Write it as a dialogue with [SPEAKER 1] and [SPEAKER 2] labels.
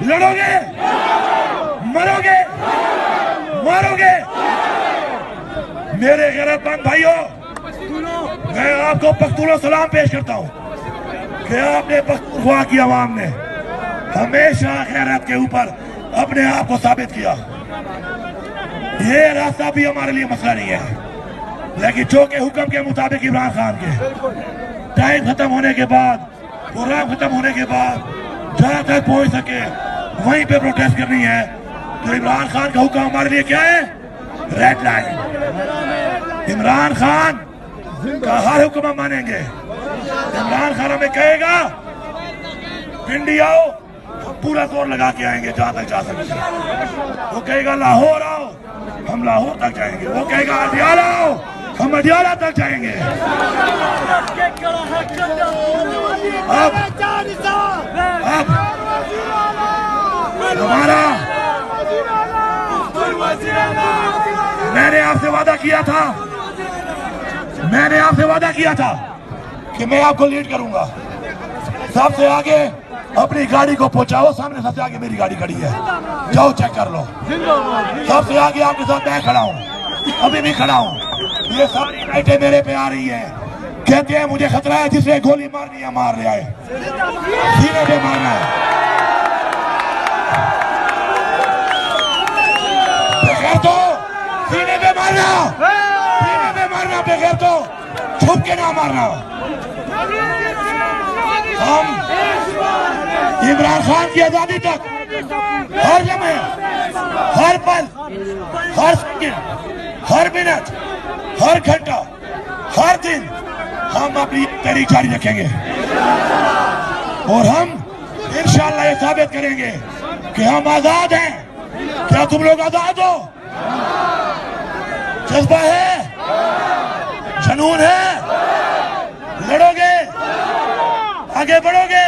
[SPEAKER 1] लड़ोगे, मरोगे, मारोगे। मेरे गैरतमंद भाइयों, मैं आपको पख्तून सलाम पेश करता हूं कि आपने पख्तूनख्वा की आवाम ने हमेशा गैरत के ऊपर अपने आप को साबित किया। ये रास्ता भी हमारे लिए मसला नहीं है, लेकिन जो के हुक्म के मुताबिक इमरान खान के टाइम खत्म होने के बाद, प्रोग्राम खत्म होने के बाद जहां तक पहुंच सके वहीं पे प्रोटेस्ट करनी है। तो इमरान खान का हुक्म हमारे लिए क्या है? Red line. इमरान खान का हर हुक्म हम मानेंगे। इमरान खान हमें कहेगा पिंडी आओ, पूरा जोर लगा के आएंगे जहां तक जा सकते। वो कहेगा लाहौर आओ, हम लाहौर तक जाएंगे। वो कहेगा अडियाला आओ, हम अडियाला तक जाएंगे। अब हमारा, मैंने आपसे वादा किया था कि मैं आपको लीड करूंगा। सबसे आगे अपनी गाड़ी को पहुंचाओ, सामने सबसे आगे मेरी गाड़ी खड़ी है, जाओ चेक कर लो। सबसे आगे आपके साथ मैं खड़ा हूं, अभी भी खड़ा हूं। ये सारी लाइटें मेरे पे आ रही है, कहते हैं मुझे खतरा है, जिसे गोली मारनी है मार रहा है, सीने पे मारना है। बगैर तो सीने पे मारना, सीने पे मारना, बगैर तो छुप के ना मारना। हम इमरान खान की आजादी तक हर समय, हर पल, हर सेकंड, हर मिनट, हर घंटा, हर दिन हम अपनी तहरीक जारी रखेंगे और हम इंशाअल्लाह ये साबित करेंगे कि हम आजाद हैं। क्या तुम लोग आजाद हो? जज्बा है, जुनून है, लड़ोगे, आगे बढ़ोगे।